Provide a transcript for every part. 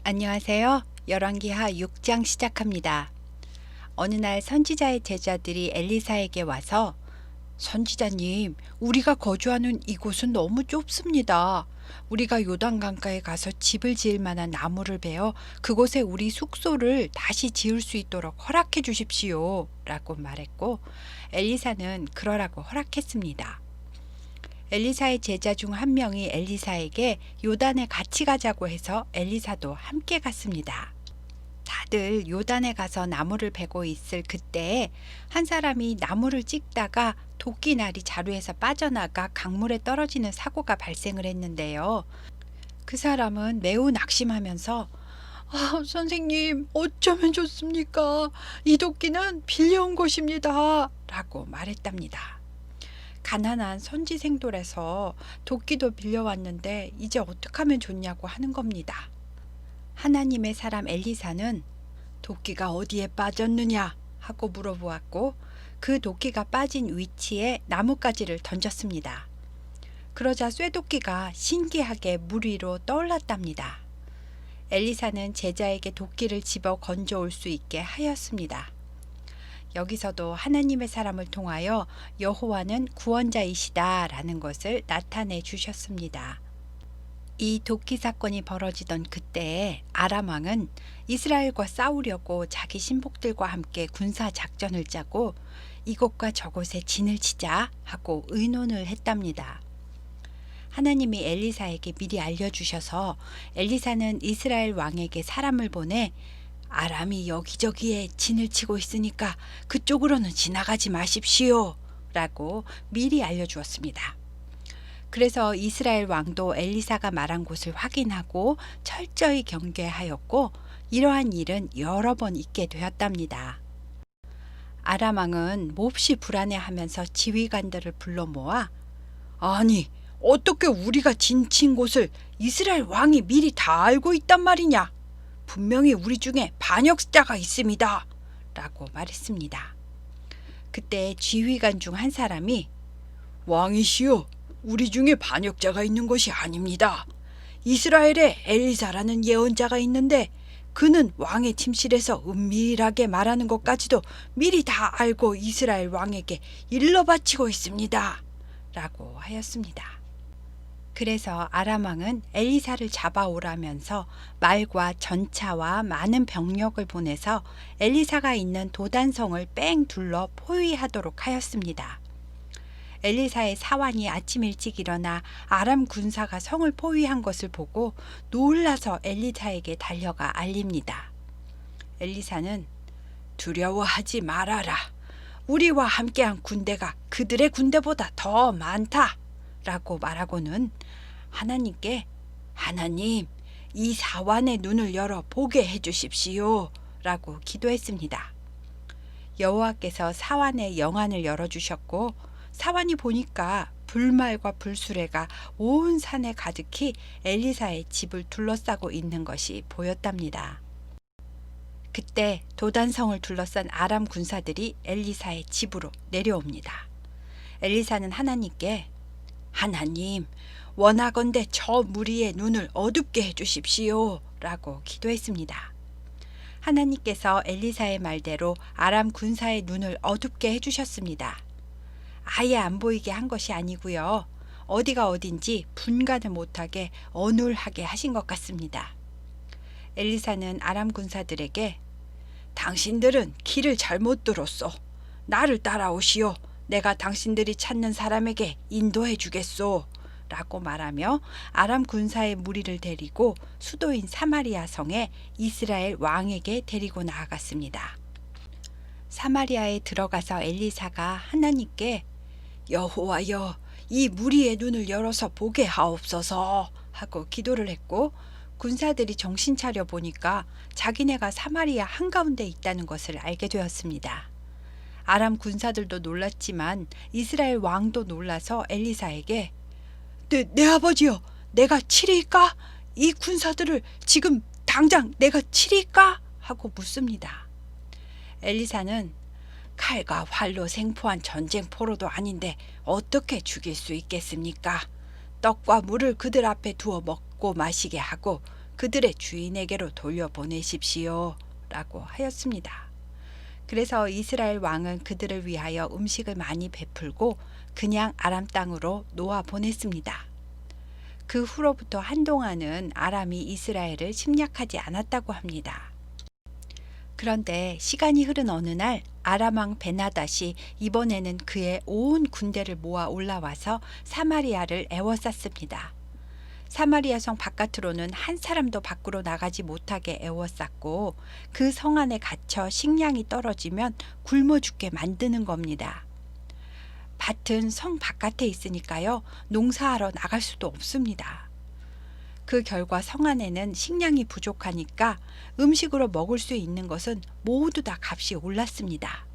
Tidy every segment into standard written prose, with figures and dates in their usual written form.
안녕하세요. 열왕기하 6장 시작합니다. 어느 날 선지자의 제자들이 엘리사에게 와서 선지자님, 우리가 거주하는 이곳은 너무 좁습니다. 우리가 요단강가에 가서 집을 지을 만한 나무를 베어 그곳에 우리 숙소를 다시 지을 수 있도록 허락해 주십시오. 라고 말했고 엘리사는 그러라고 허락했습니다. 엘리사의 제자 중 한 명이 엘리사에게 요단에 같이 가자고 해서 엘리사도 함께 갔습니다. 다들 요단에 가서 나무를 베고 있을 그때에 한 사람이 나무를 찍다가 도끼날이 자루에서 빠져나가 강물에 떨어지는 사고가 발생을 했는데요. 그 사람은 매우 낙심하면서 선생님, 어쩌면 좋습니까? 이 도끼는 빌려온 것입니다. 라고 말했답니다. 가난한 선지생돌에서 도끼도 빌려왔는데 이제 어떻게 하면 좋냐고 하는 겁니다. 하나님의 사람 엘리사는 도끼가 어디에 빠졌느냐 하고 물어보았고 그 도끼가 빠진 위치에 나뭇가지를 던졌습니다. 그러자 쇠도끼가 신기하게 물 위로 떠올랐답니다. 엘리사는 제자에게 도끼를 집어 건져올 수 있게 하였습니다. 여기서도 하나님의 사람을 통하여 여호와는 구원자이시다라는 것을 나타내 주셨습니다. 이 도끼 사건이 벌어지던 그때에 아람 왕은 이스라엘과 싸우려고 자기 신복들과 함께 군사 작전을 짜고 이곳과 저곳에 진을 치자 하고 의논을 했답니다. 하나님이 엘리사에게 미리 알려주셔서 엘리사는 이스라엘 왕에게 사람을 보내 아람이 여기저기에 진을 치고 있으니까 그쪽으로는 지나가지 마십시오 라고 미리 알려주었습니다. 그래서 이스라엘 왕도 엘리사가 말한 곳을 확인하고 철저히 경계하였고 이러한 일은 여러 번 있게 되었답니다. 아람 왕은 몹시 불안해하면서 지휘관들을 불러 모아 아니 어떻게 우리가 진친 곳을 이스라엘 왕이 미리 다 알고 있단 말이냐? 분명히 우리 중에 반역자가 있습니다. 라고 말했습니다. 그때 지휘관 중 한 사람이 왕이시여, 우리 중에 반역자가 있는 것이 아닙니다. 이스라엘에 엘리사라는 예언자가 있는데 그는 왕의 침실에서 은밀하게 말하는 것까지도 미리 다 알고 이스라엘 왕에게 일러 바치고 있습니다. 라고 하였습니다. 그래서 아람 왕은 엘리사를 잡아오라면서 말과 전차와 많은 병력을 보내서 엘리사가 있는 도단성을 뺑 둘러 포위하도록 하였습니다. 엘리사의 사환이 아침 일찍 일어나 아람 군사가 성을 포위한 것을 보고 놀라서 엘리사에게 달려가 알립니다. 엘리사는 두려워하지 말아라. 우리와 함께한 군대가 그들의 군대보다 더 많다. 라고 말하고는 하나님께 하나님, 이 사환의 눈을 열어 보게 해주십시오. 라고 기도했습니다. 여호와께서 사환의 영안을 열어주셨고 사환이 보니까 불말과 불수레가 온 산에 가득히 엘리사의 집을 둘러싸고 있는 것이 보였답니다. 그때 도단성을 둘러싼 아람 군사들이 엘리사의 집으로 내려옵니다. 엘리사는 하나님께 하나님, 원하건대 저 무리의 눈을 어둡게 해주십시오. 라고 기도했습니다. 하나님께서 엘리사의 말대로 아람 군사의 눈을 어둡게 해주셨습니다. 아예 안 보이게 한 것이 아니고요. 어디가 어딘지 분간을 못하게 어눌하게 하신 것 같습니다. 엘리사는 아람 군사들에게 당신들은 길을 잘못 들었소. 나를 따라오시오. 내가 당신들이 찾는 사람에게 인도해 주겠소. 라고 말하며 아람 군사의 무리를 데리고 수도인 사마리아 성에 이스라엘 왕에게 데리고 나아갔습니다. 사마리아에 들어가서 엘리사가 하나님께 여호와여, 이 무리의 눈을 열어서 보게 하옵소서 하고 기도를 했고 군사들이 정신 차려 보니까 자기네가 사마리아 한가운데 있다는 것을 알게 되었습니다. 아람 군사들도 놀랐지만 이스라엘 왕도 놀라서 엘리사에게 내 아버지여, 내가 치리까? 이 군사들을 지금 당장 내가 치리까? 하고 묻습니다. 엘리사는 칼과 활로 생포한 전쟁포로도 아닌데 어떻게 죽일 수 있겠습니까? 떡과 물을 그들 앞에 두어 먹고 마시게 하고 그들의 주인에게로 돌려보내십시오. 라고 하였습니다. 그래서 이스라엘 왕은 그들을 위하여 음식을 많이 베풀고 그냥 아람 땅으로 놓아 보냈습니다. 그 후로부터 한동안은 아람이 이스라엘을 침략하지 않았다고 합니다. 그런데 시간이 흐른 어느 날 아람 왕 베나닷이 이번에는 그의 온 군대를 모아 올라와서 사마리아를 에워쌌습니다. 사마리아 성 바깥으로는 한 사람도 밖으로 나가지 못하게 에워쌌고 그 성 안에 갇혀 식량이 떨어지면 굶어 죽게 만드는 겁니다. 밭은 성 바깥에 있으니까요. 농사하러 나갈 수도 없습니다. 그 결과 성 안에는 식량이 부족하니까 음식으로 먹을 수 있는 것은 모두 다 값이 올랐습니다.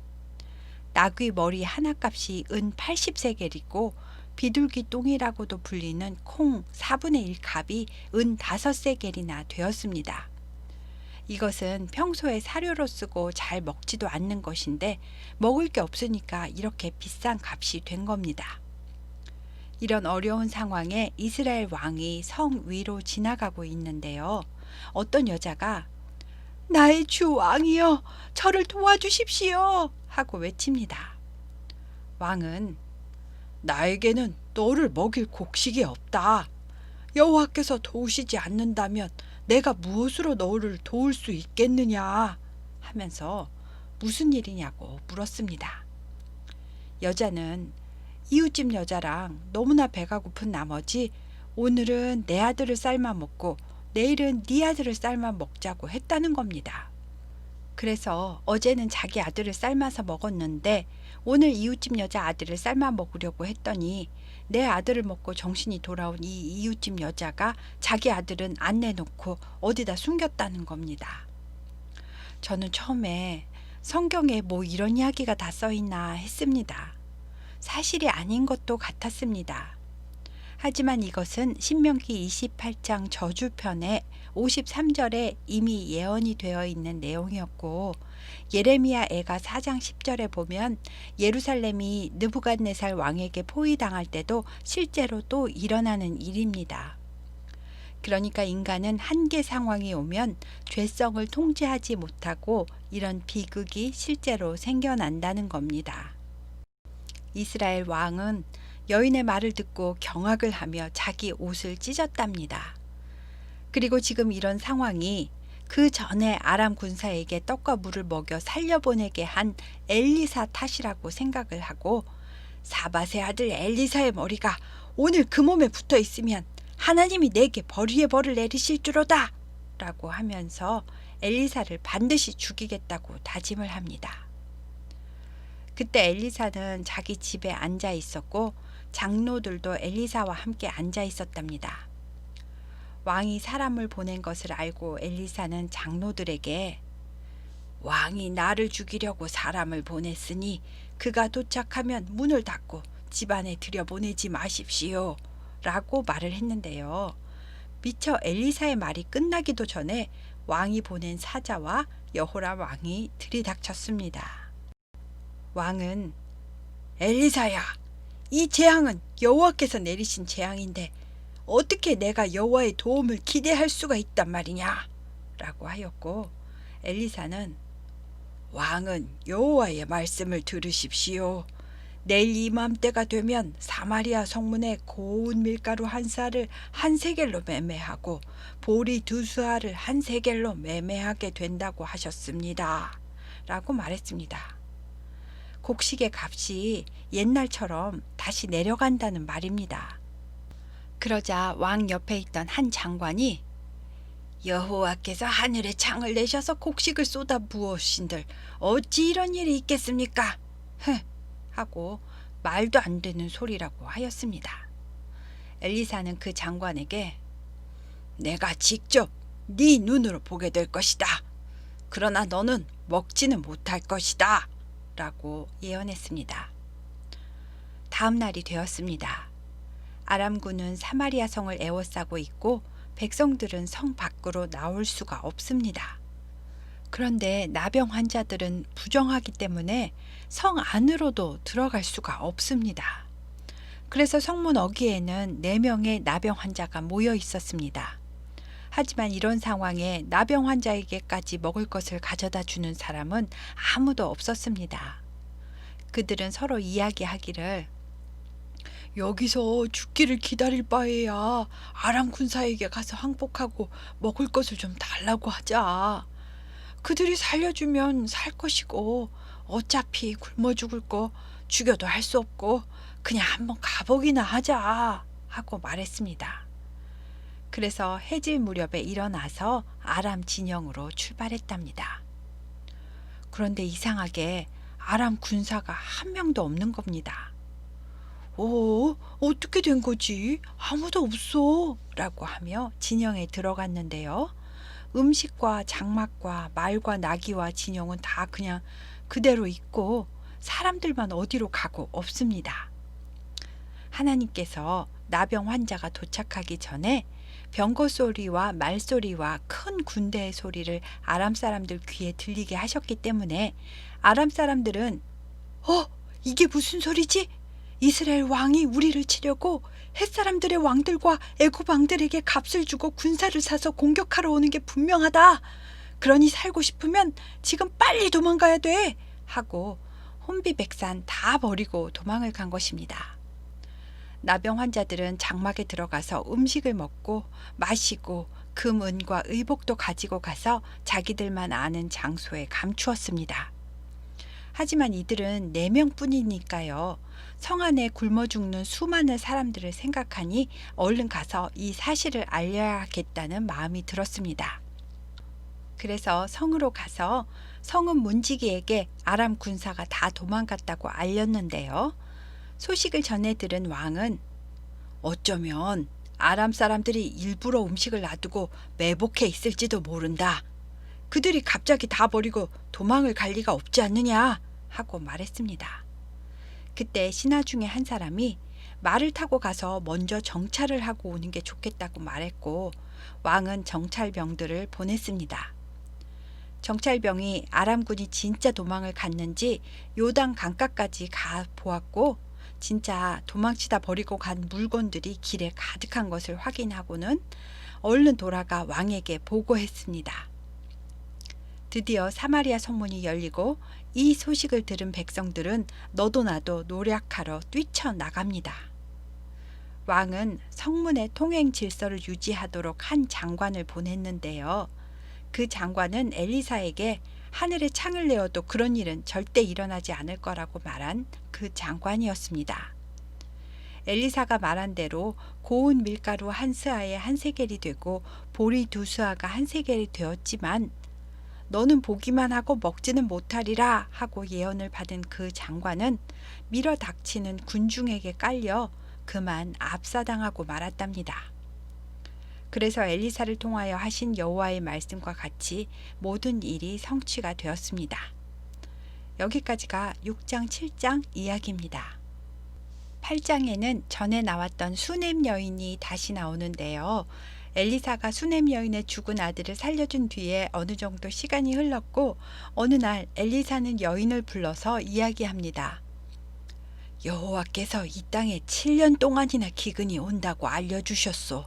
나귀 머리 하나 값이 은 80세겔이고 비둘기 똥이라고도 불리는 콩 4분의 1 값이 은 5세겔이나 되었습니다. 이것은 평소에 사료로 쓰고 잘 먹지도 않는 것인데 먹을 게 없으니까 이렇게 비싼 값이 된 겁니다. 이런 어려운 상황에 이스라엘 왕이 성 위로 지나가고 있는데요. 어떤 여자가 나의 주 왕이여 저를 도와주십시오 하고 외칩니다. 왕은 나에게는 너를 먹일 곡식이 없다. 여호와께서 도우시지 않는다면 내가 무엇으로 너를 도울 수 있겠느냐 하면서 무슨 일이냐고 물었습니다. 여자는 이웃집 여자랑 너무나 배가 고픈 나머지 오늘은 내 아들을 삶아 먹고 내일은 네 아들을 삶아 먹자고 했다는 겁니다. 그래서 어제는 자기 아들을 삶아서 먹었는데 오늘 이웃집 여자 아들을 삶아 먹으려고 했더니 내 아들을 먹고 정신이 돌아온 이 이웃집 여자가 자기 아들은 안 내놓고 어디다 숨겼다는 겁니다. 저는 처음에 성경에 뭐 이런 이야기가 다 써있나 했습니다. 사실이 아닌 것도 같았습니다. 하지만 이것은 신명기 28장 저주편의 53절에 이미 예언이 되어 있는 내용이었고 예레미야 애가 4장 10절에 보면 예루살렘이 느부갓네살 왕에게 포위당할 때도 실제로 또 일어나는 일입니다. 그러니까 인간은 한계 상황이 오면 죄성을 통제하지 못하고 이런 비극이 실제로 생겨난다는 겁니다. 이스라엘 왕은 여인의 말을 듣고 경악을 하며 자기 옷을 찢었답니다. 그리고 지금 이런 상황이 그 전에 아람 군사에게 떡과 물을 먹여 살려보내게 한 엘리사 탓이라고 생각을 하고 사밧의 아들 엘리사의 머리가 오늘 그 몸에 붙어 있으면 하나님이 내게 벌 위에 벌을 내리실 줄로다 라고 하면서 엘리사를 반드시 죽이겠다고 다짐을 합니다. 그때 엘리사는 자기 집에 앉아 있었고 장로들도 엘리사와 함께 앉아 있었답니다. 왕이 사람을 보낸 것을 알고 엘리사는 장로들에게 왕이 나를 죽이려고 사람을 보냈으니 그가 도착하면 문을 닫고 집안에 들여보내지 마십시오 라고 말을 했는데요. 미처 엘리사의 말이 끝나기도 전에 왕이 보낸 사자와 여호람 왕이 들이닥쳤습니다. 왕은 엘리사야, 이 재앙은 여호와께서 내리신 재앙인데 어떻게 내가 여호와의 도움을 기대할 수가 있단 말이냐 라고 하였고 엘리사는 왕은 여호와의 말씀을 들으십시오. 내일 이맘때가 되면 사마리아 성문에 고운 밀가루 한 쌀을 한 세겔로 매매하고 보리 2수알을 한 세겔로 매매하게 된다고 하셨습니다 라고 말했습니다. 곡식의 값이 옛날처럼 다시 내려간다는 말입니다. 그러자 왕 옆에 있던 한 장관이 여호와께서 하늘에 창을 내셔서 곡식을 쏟아 부으신들 어찌 이런 일이 있겠습니까? 하고 말도 안 되는 소리라고 하였습니다. 엘리사는 그 장관에게 내가 직접 네 눈으로 보게 될 것이다. 그러나 너는 먹지는 못할 것이다. 라고 예언했습니다. 다음 날이 되었습니다. 아람군은 사마리아 성을 에워싸고 있고 백성들은 성 밖으로 나올 수가 없습니다. 그런데 나병 환자들은 부정하기 때문에 성 안으로도 들어갈 수가 없습니다. 그래서 성문 어귀에는 4명의 나병 환자가 모여 있었습니다. 하지만 이런 상황에 나병 환자에게까지 먹을 것을 가져다 주는 사람은 아무도 없었습니다. 그들은 서로 이야기하기를 여기서 죽기를 기다릴 바에야 아람 군사에게 가서 항복하고 먹을 것을 좀 달라고 하자. 그들이 살려주면 살 것이고 어차피 굶어 죽을 거 죽여도 할 수 없고 그냥 한번 가보기나 하자 하고 말했습니다. 그래서 해질 무렵에 일어나서 아람 진영으로 출발했답니다. 그런데 이상하게 아람 군사가 한 명도 없는 겁니다. 어떻게 된 거지? 아무도 없어 라고 하며 진영에 들어갔는데요. 음식과 장막과 말과 나귀와 진영은 다 그냥 그대로 있고 사람들만 어디로 가고 없습니다. 하나님께서 나병 환자가 도착하기 전에 병거 소리와 말소리와 큰 군대의 소리를 아람 사람들 귀에 들리게 하셨기 때문에 아람 사람들은 이게 무슨 소리지? 이스라엘 왕이 우리를 치려고 햇사람들의 왕들과 애굽 왕들에게 값을 주고 군사를 사서 공격하러 오는 게 분명하다. 그러니 살고 싶으면 지금 빨리 도망가야 돼. 하고 혼비백산 다 버리고 도망을 간 것입니다. 나병 환자들은 장막에 들어가서 음식을 먹고 마시고 금, 은과 의복도 가지고 가서 자기들만 아는 장소에 감추었습니다. 하지만 이들은 4명뿐이니까요. 성 안에 굶어 죽는 수많은 사람들을 생각하니 얼른 가서 이 사실을 알려야겠다는 마음이 들었습니다. 그래서 성으로 가서 성은 문지기에게 아람 군사가 다 도망갔다고 알렸는데요. 소식을 전해 들은 왕은 어쩌면 아람 사람들이 일부러 음식을 놔두고 매복해 있을지도 모른다. 그들이 갑자기 다 버리고 도망을 갈 리가 없지 않느냐 하고 말했습니다. 그때 신하 중에 한 사람이 말을 타고 가서 먼저 정찰을 하고 오는 게 좋겠다고 말했고 왕은 정찰병들을 보냈습니다. 정찰병이 아람군이 진짜 도망을 갔는지 요단 강가까지 가 보았고 진짜 도망치다 버리고 간 물건들이 길에 가득한 것을 확인하고는 얼른 돌아가 왕에게 보고했습니다. 드디어 사마리아 성문이 열리고 이 소식을 들은 백성들은 너도 나도 노략하러 뛰쳐나갑니다. 왕은 성문의 통행 질서를 유지하도록 한 장관을 보냈는데요. 그 장관은 엘리사에게 하늘에 창을 내어도 그런 일은 절대 일어나지 않을 거라고 말한 그 장관이었습니다. 엘리사가 말한 대로 고운 밀가루 한 스아에 한 세겔이 되고 보리 2스아가 한 세겔이 되었지만 너는 보기만 하고 먹지는 못하리라 하고 예언을 받은 그 장관은 밀어 닥치는 군중에게 깔려 그만 압사당하고 말았답니다. 그래서 엘리사를 통하여 하신 여호와의 말씀과 같이 모든 일이 성취가 되었습니다. 여기까지가 6장 7장 이야기입니다. 8장에는 전에 나왔던 수넴 여인이 다시 나오는데요. 엘리사가 수넴 여인의 죽은 아들을 살려준 뒤에 어느 정도 시간이 흘렀고 어느 날 엘리사는 여인을 불러서 이야기합니다. 여호와께서 이 땅에 7년 동안이나 기근이 온다고 알려주셨소.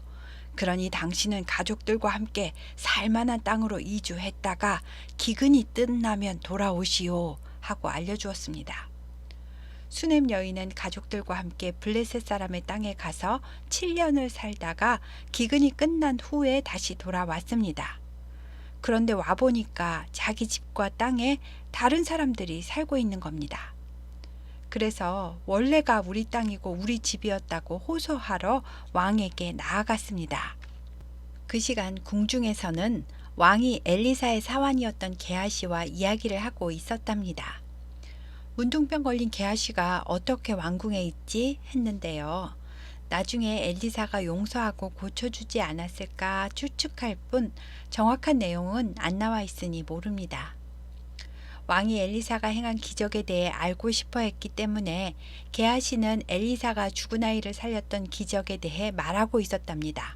그러니 당신은 가족들과 함께 살만한 땅으로 이주했다가 기근이 끝나면 돌아오시오 하고 알려주었습니다. 수넴 여인은 가족들과 함께 블레셋 사람의 땅에 가서 7년을 살다가 기근이 끝난 후에 다시 돌아왔습니다. 그런데 와보니까 자기 집과 땅에 다른 사람들이 살고 있는 겁니다. 그래서 원래가 우리 땅이고 우리 집이었다고 호소하러 왕에게 나아갔습니다. 그 시간 궁중에서는 왕이 엘리사의 사환이었던 게하시와 이야기를 하고 있었답니다. 문둥병 걸린 게하시가 어떻게 왕궁에 있지 했는데요. 나중에 엘리사가 용서하고 고쳐주지 않았을까 추측할 뿐 정확한 내용은 안 나와 있으니 모릅니다. 왕이 엘리사가 행한 기적에 대해 알고 싶어 했기 때문에 게하시는 엘리사가 죽은 아이를 살렸던 기적에 대해 말하고 있었답니다.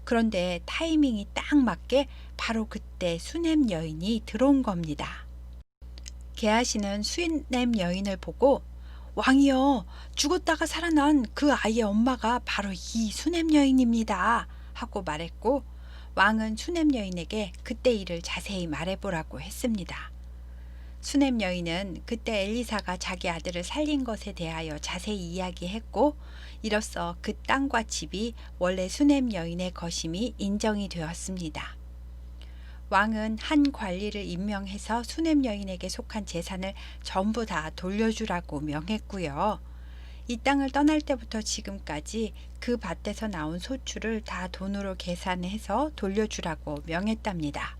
그런데 타이밍이 딱 맞게 바로 그때 수넴 여인이 들어온 겁니다. 게하시는 수넴 여인을 보고 왕이여, 죽었다가 살아난 그 아이의 엄마가 바로 이 수넴 여인입니다 하고 말했고 왕은 수넴 여인에게 그때 일을 자세히 말해보라고 했습니다. 수넴 여인은 그때 엘리사가 자기 아들을 살린 것에 대하여 자세히 이야기했고, 이로써 그 땅과 집이 원래 수넴 여인의 것임이 인정이 되었습니다. 왕은 한 관리를 임명해서 수넴 여인에게 속한 재산을 전부 다 돌려주라고 명했고요. 이 땅을 떠날 때부터 지금까지 그 밭에서 나온 소출을 다 돈으로 계산해서 돌려주라고 명했답니다.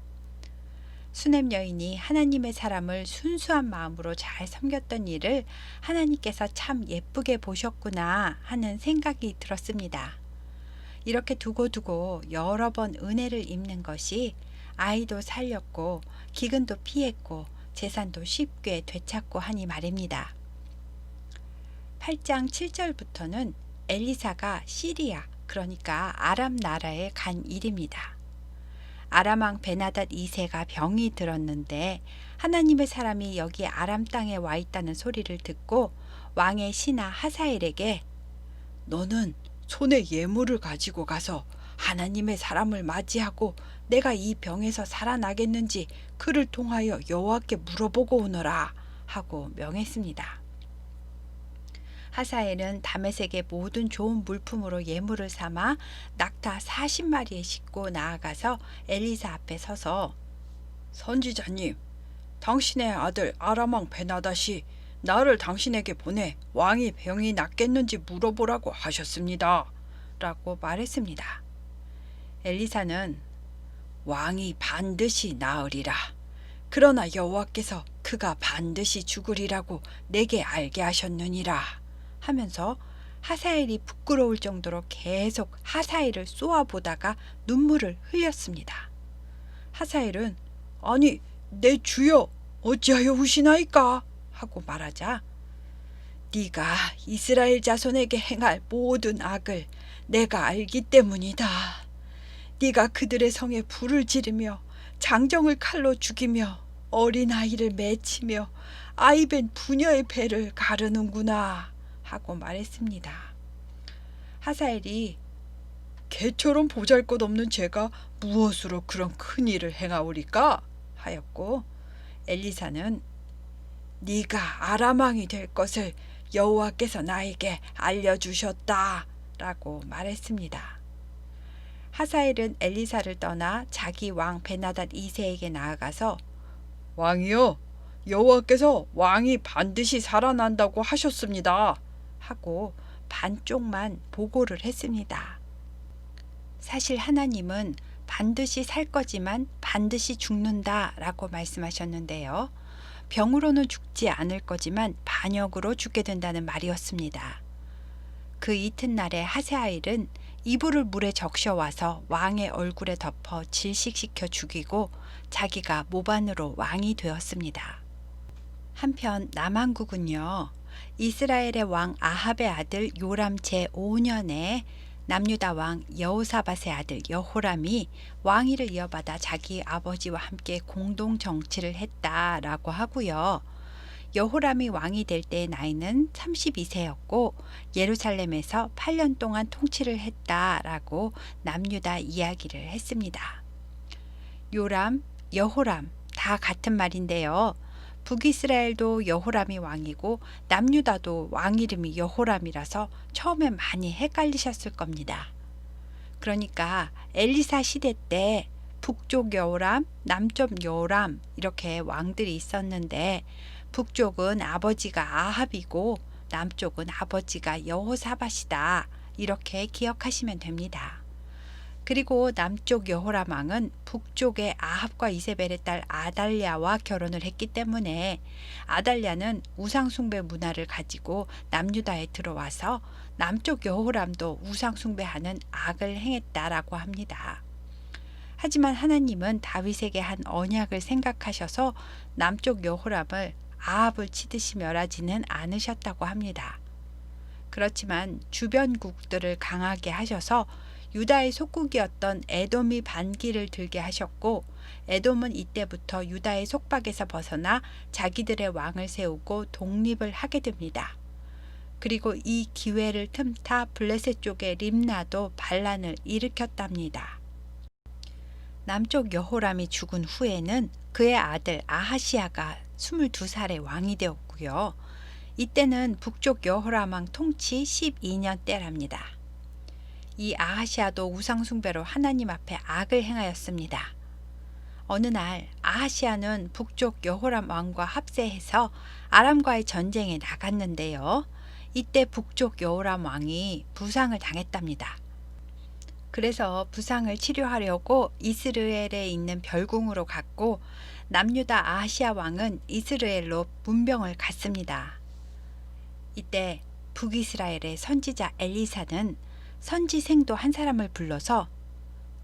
수넴 여인이 하나님의 사람을 순수한 마음으로 잘 섬겼던 일을 하나님께서 참 예쁘게 보셨구나 하는 생각이 들었습니다. 이렇게 두고두고 여러 번 은혜를 입는 것이 아이도 살렸고 기근도 피했고 재산도 쉽게 되찾고 하니 말입니다. 8장 7절부터는 엘리사가 시리아, 그러니까 아람 나라에 간 일입니다. 아람 왕 베나닷 2세가 병이 들었는데 하나님의 사람이 여기 아람 땅에 와 있다는 소리를 듣고 왕의 신하 하사엘에게 너는 손에 예물을 가지고 가서 하나님의 사람을 맞이하고 내가 이 병에서 살아나겠는지 그를 통하여 여호와께 물어보고 오너라 하고 명했습니다. 하사엘은 다메섹의 모든 좋은 물품으로 예물을 삼아 낙타 40마리에 싣고 나아가서 엘리사 앞에 서서 선지자님, 당신의 아들 아람왕 베나닷이 나를 당신에게 보내 왕이 병이 낫겠는지 물어보라고 하셨습니다. 라고 말했습니다. 엘리사는 왕이 반드시 나으리라. 그러나 여호와께서 그가 반드시 죽으리라고 내게 알게 하셨느니라. 하면서 하사엘이 부끄러울 정도로 계속 하사엘을 쏘아보다가 눈물을 흘렸습니다. 하사엘은 아니 내 주여 어찌하여 우시나이까 하고 말하자 네가 이스라엘 자손에게 행할 모든 악을 내가 알기 때문이다. 네가 그들의 성에 불을 지르며 장정을 칼로 죽이며 어린아이를 맺히며 아이벤 부녀의 배를 가르는구나 하고 말했습니다. 하사엘이 개처럼 보잘것없는 제가 무엇으로 그런 큰 일을 행하오리까 하였고, 엘리사는 네가 아람 왕이 될 것을 여호와께서 나에게 알려주셨다 라고 말했습니다. 하사엘은 엘리사를 떠나 자기 왕 베나닷 2세에게 나아가서 왕이여, 여호와께서 왕이 반드시 살아난다고 하셨습니다 하고 반쪽만 보고를 했습니다. 사실 하나님은 반드시 살 거지만 반드시 죽는다 라고 말씀하셨는데요. 병으로는 죽지 않을 거지만 반역으로 죽게 된다는 말이었습니다. 그 이튿날에 하사엘은 이불을 물에 적셔와서 왕의 얼굴에 덮어 질식시켜 죽이고 자기가 모반으로 왕이 되었습니다. 한편 남한국은요, 이스라엘의 왕 아합의 아들 요람 제5년에 남유다 왕 여호사밧의 아들 여호람이 왕위를 이어받아 자기 아버지와 함께 공동 정치를 했다라고 하고요. 여호람이 왕이 될 때의 나이는 32세였고 예루살렘에서 8년 동안 통치를 했다라고 남유다 이야기를 했습니다. 요람, 여호람 다 같은 말인데요. 북이스라엘도 여호람이 왕이고 남유다도 왕 이름이 여호람이라서 처음에 많이 헷갈리셨을 겁니다. 그러니까 엘리사 시대 때 북쪽 여호람, 남쪽 여호람 이렇게 왕들이 있었는데 북쪽은 아버지가 아합이고 남쪽은 아버지가 여호사밧이다. 이렇게 기억하시면 됩니다. 그리고 남쪽 여호람 왕은 북쪽의 아합과 이세벨의 딸 아달랴와 결혼을 했기 때문에 아달랴는 우상숭배 문화를 가지고 남유다에 들어와서 남쪽 여호람도 우상숭배하는 악을 행했다라고 합니다. 하지만 하나님은 다윗에게 한 언약을 생각하셔서 남쪽 여호람을 아합을 치듯이 멸하지는 않으셨다고 합니다. 그렇지만 주변국들을 강하게 하셔서 유다의 속국이었던 에돔이 반기를 들게 하셨고 에돔은 이때부터 유다의 속박에서 벗어나 자기들의 왕을 세우고 독립을 하게 됩니다. 그리고 이 기회를 틈타 블레셋 쪽의 림나도 반란을 일으켰답니다. 남쪽 여호람이 죽은 후에는 그의 아들 아하시야가 22살의 왕이 되었고요. 이때는 북쪽 여호람 왕 통치 12년 때랍니다. 이 아하시야도 우상숭배로 하나님 앞에 악을 행하였습니다. 어느 날 아하시야는 북쪽 여호람 왕과 합세해서 아람과의 전쟁에 나갔는데요. 이때 북쪽 여호람 왕이 부상을 당했답니다. 그래서 부상을 치료하려고 이스라엘에 있는 별궁으로 갔고 남유다 아하시야 왕은 이스라엘로 문병을 갔습니다. 이때 북이스라엘의 선지자 엘리사는 선지생도 한 사람을 불러서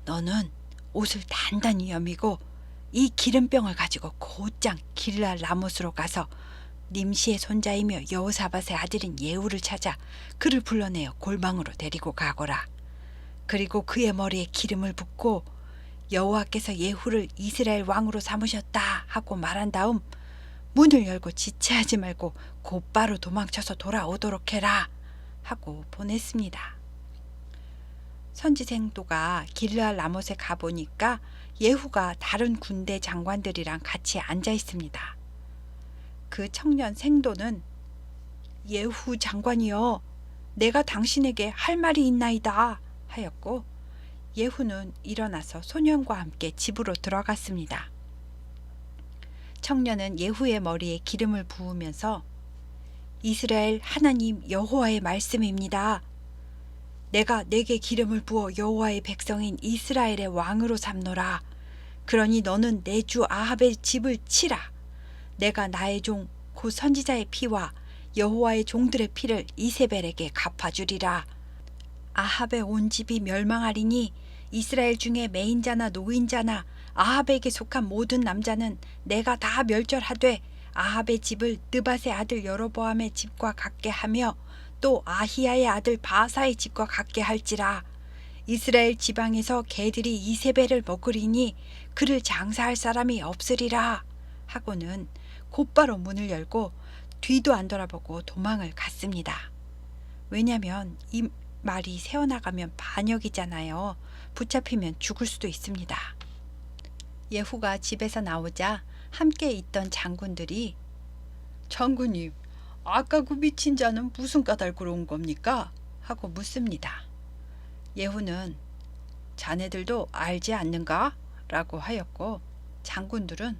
너는 옷을 단단히 여미고 이 기름병을 가지고 곧장 길랄 라못으로 가서 님시의 손자이며 여호사밧의 아들인 예후를 찾아 그를 불러내어 골방으로 데리고 가거라. 그리고 그의 머리에 기름을 붓고 여호와께서 예후를 이스라엘 왕으로 삼으셨다 하고 말한 다음 문을 열고 지체하지 말고 곧바로 도망쳐서 돌아오도록 해라 하고 보냈습니다. 선지생도가 길르알 라못에 가보니까 예후가 다른 군대 장관들이랑 같이 앉아 있습니다. 그 청년 생도는 예후 장관이여, 내가 당신에게 할 말이 있나이다 하였고 예후는 일어나서 소년과 함께 집으로 들어갔습니다. 청년은 예후의 머리에 기름을 부으면서 이스라엘 하나님 여호와의 말씀입니다. 내가 내게 기름을 부어 여호와의 백성인 이스라엘의 왕으로 삼노라. 그러니 너는 내 주 아합의 집을 치라. 내가 나의 종 곧 선지자의 피와 여호와의 종들의 피를 이세벨에게 갚아주리라. 아합의 온 집이 멸망하리니 이스라엘 중에 매인자나 노인자나 아합에게 속한 모든 남자는 내가 다 멸절하되 아합의 집을 느밧의 아들 여로보암의 집과 같게 하며 또 아히야의 아들 바사의 집과 같게 할지라. 이스라엘 지방에서 개들이 이세벨을 먹으리니 그를 장사할 사람이 없으리라 하고는 곧바로 문을 열고 뒤도 안 돌아보고 도망을 갔습니다. 왜냐하면 이 말이 새어나가면 반역이잖아요. 붙잡히면 죽을 수도 있습니다. 예후가 집에서 나오자 함께 있던 장군들이 장군님, 아까 그 미친 자는 무슨 까닭으로 온 겁니까? 하고 묻습니다. 예후는 자네들도 알지 않는가? 라고 하였고 장군들은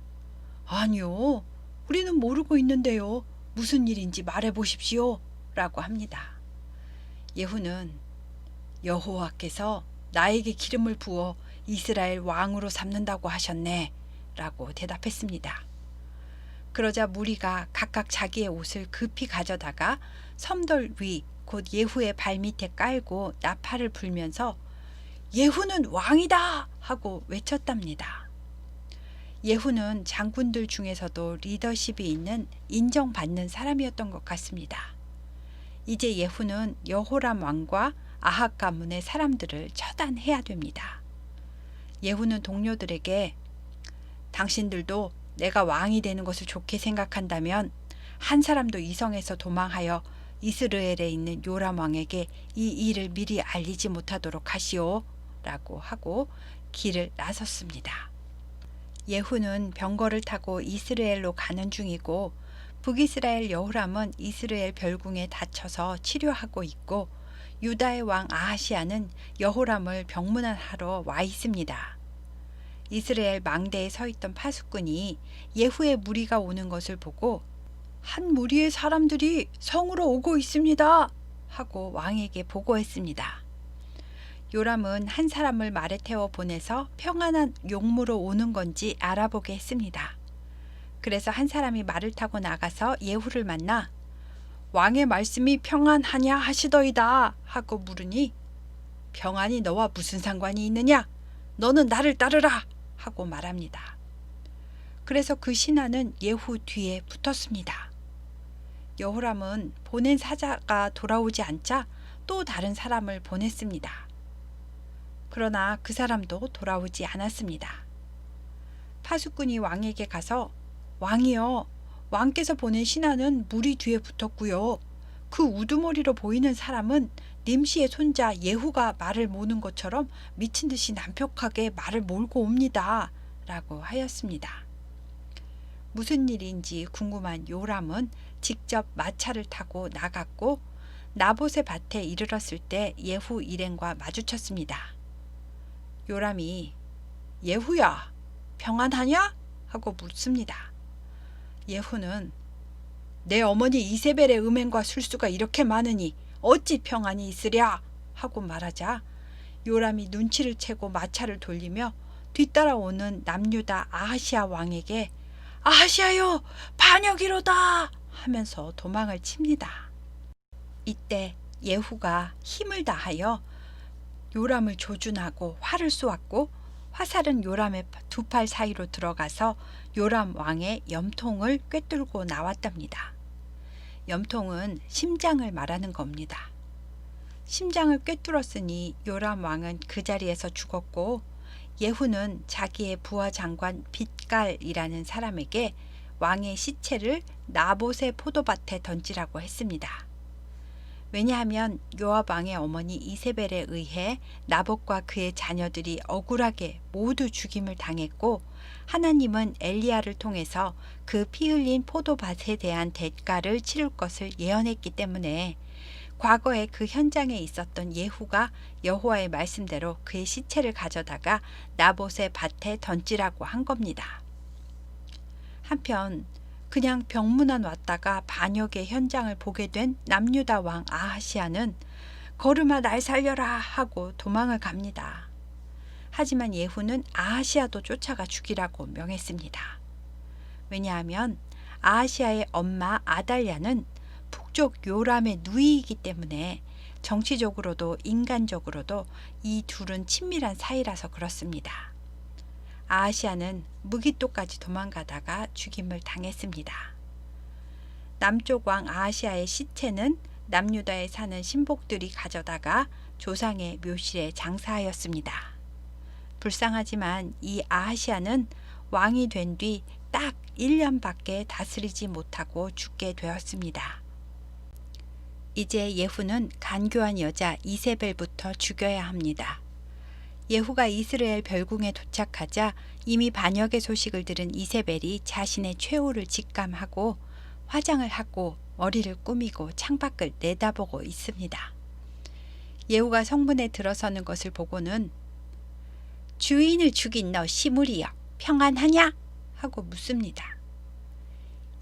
아니요, 우리는 모르고 있는데요. 무슨 일인지 말해보십시오. 라고 합니다. 예후는 여호와께서 나에게 기름을 부어 이스라엘 왕으로 삼는다고 하셨네 라고 대답했습니다. 그러자 무리가 각각 자기의 옷을 급히 가져다가 섬돌 위 곧 예후의 발밑에 깔고 나팔을 불면서 예후는 왕이다 하고 외쳤답니다. 예후는 장군들 중에서도 리더십이 있는 인정받는 사람이었던 것 같습니다. 이제 예후는 여호람 왕과 아합 가문의 사람들을 처단해야 됩니다. 예후는 동료들에게 당신들도 내가 왕이 되는 것을 좋게 생각한다면 한 사람도 이성에서 도망하여 이스라엘에 있는 요람 왕에게 이 일을 미리 알리지 못하도록 하시오 라고 하고 길을 나섰습니다. 예후는 병거를 타고 이스라엘로 가는 중이고 북이스라엘 여호람은 이스라엘 별궁에 다쳐서 치료하고 있고 유다의 왕 아하시야는 여호람을 병문안하러 와 있습니다. 이스라엘 망대에 서 있던 파수꾼이 예후의 무리가 오는 것을 보고 한 무리의 사람들이 성으로 오고 있습니다 하고 왕에게 보고했습니다. 요람은 한 사람을 말에 태워 보내서 평안한 용무로 오는 건지 알아보게 했습니다. 그래서 한 사람이 말을 타고 나가서 예후를 만나 왕의 말씀이 평안하냐 하시더이다 하고 물으니 평안이 너와 무슨 상관이 있느냐? 너는 나를 따르라 하고 말합니다. 그래서 그 신하는 예후 뒤에 붙었습니다. 여호람은 보낸 사자가 돌아오지 않자 또 다른 사람을 보냈습니다. 그러나 그 사람도 돌아오지 않았습니다. 파수꾼이 왕에게 가서 왕이여, 왕께서 보낸 신하는 무리 뒤에 붙었고요. 그 우두머리로 보이는 사람은 님시의 손자 예후가 말을 모는 것처럼 미친 듯이 난폭하게 말을 몰고 옵니다. 라고 하였습니다. 무슨 일인지 궁금한 요람은 직접 마차를 타고 나갔고 나봇의 밭에 이르렀을 때 예후 일행과 마주쳤습니다. 요람이 예후야, 평안하냐? 하고 묻습니다. 예후는 내 어머니 이세벨의 음행과 술수가 이렇게 많으니 어찌 평안이 있으랴? 하고 말하자 요람이 눈치를 채고 마차를 돌리며 뒤따라오는 남유다 아하시아 왕에게 아하시아여, 반역이로다! 하면서 도망을 칩니다. 이때 예후가 힘을 다하여 요람을 조준하고 활을 쏘았고 화살은 요람의 두 팔 사이로 들어가서 요람 왕의 염통을 꿰뚫고 나왔답니다. 염통은 심장을 말하는 겁니다. 심장을 꿰뚫었으니 요람 왕은 그 자리에서 죽었고 예후는 자기의 부하 장관 빗갈이라는 사람에게 왕의 시체를 나봇의 포도밭에 던지라고 했습니다. 왜냐하면 요압 왕의 어머니 이세벨에 의해 나봇과 그의 자녀들이 억울하게 모두 죽임을 당했고 하나님은 엘리야를 통해서 그 피 흘린 포도밭에 대한 대가를 치를 것을 예언했기 때문에 과거에 그 현장에 있었던 예후가 여호와의 말씀대로 그의 시체를 가져다가 나봇의 밭에 던지라고 한 겁니다. 한편 그냥 병문안 왔다가 반역의 현장을 보게 된 남유다 왕 아하시아는 걸음아 날 살려라 하고 도망을 갑니다. 하지만 예후는 아하시아도 쫓아가 죽이라고 명했습니다. 왜냐하면 아하시아의 엄마 아달랴는 북쪽 요람의 누이이기 때문에 정치적으로도 인간적으로도 이 둘은 친밀한 사이라서 그렇습니다. 아하시아는 무기토까지 도망가다가 죽임을 당했습니다. 남쪽 왕 아하시아의 시체는 남유다에 사는 신복들이 가져다가 조상의 묘실에 장사하였습니다. 불쌍하지만 이 아하시아는 왕이 된 뒤 딱 1년밖에 다스리지 못하고 죽게 되었습니다. 이제 예후는 간교한 여자 이세벨부터 죽여야 합니다. 예후가 이스라엘 별궁에 도착하자 이미 반역의 소식을 들은 이세벨이 자신의 최후를 직감하고 화장을 하고 머리를 꾸미고 창밖을 내다보고 있습니다. 예후가 성문에 들어서는 것을 보고는 주인을 죽인 너 시므리여 평안하냐? 하고 묻습니다.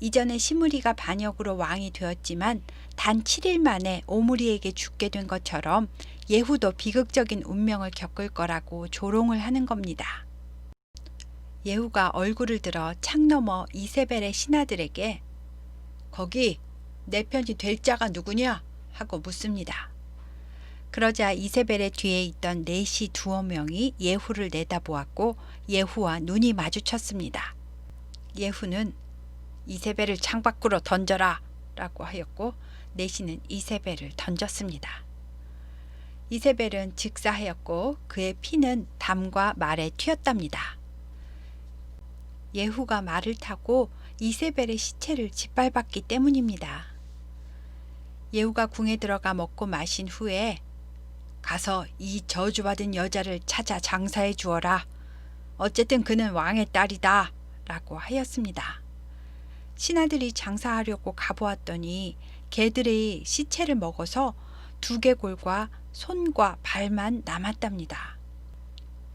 이전에 시므리가 반역으로 왕이 되었지만 단 7일 만에 오므리에게 죽게 된 것처럼 예후도 비극적인 운명을 겪을 거라고 조롱을 하는 겁니다. 예후가 얼굴을 들어 창 너머 이세벨의 신하들에게 거기 내 편이 될 자가 누구냐? 하고 묻습니다. 그러자 이세벨의 뒤에 있던 넷이 두어 명이 예후를 내다보았고 예후와 눈이 마주쳤습니다. 예후는 이세벨을 창밖으로 던져라 라고 하였고 넷이는 이세벨을 던졌습니다. 이세벨은 즉사하였고 그의 피는 담과 말에 튀었답니다. 예후가 말을 타고 이세벨의 시체를 짓밟았기 때문입니다. 예후가 궁에 들어가 먹고 마신 후에 가서 이 저주받은 여자를 찾아 장사해 주어라. 어쨌든 그는 왕의 딸이다 라고 하였습니다. 신하들이 장사하려고 가보았더니 개들이 시체를 먹어서 두개골과 손과 발만 남았답니다.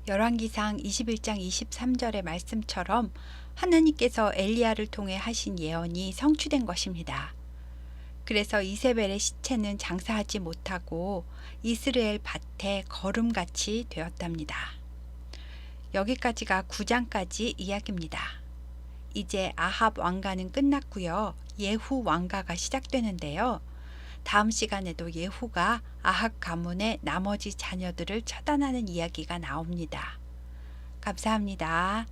열왕기상 21장 23절의 말씀처럼 하나님께서 엘리야를 통해 하신 예언이 성취된 것입니다. 그래서 이세벨의 시체는 장사하지 못하고 이스라엘 밭에 거름같이 되었답니다. 여기까지가 9장까지 이야기입니다. 이제 아합 왕가는 끝났고요. 예후 왕가가 시작되는데요. 다음 시간에도 예후가 아합 가문의 나머지 자녀들을 처단하는 이야기가 나옵니다. 감사합니다.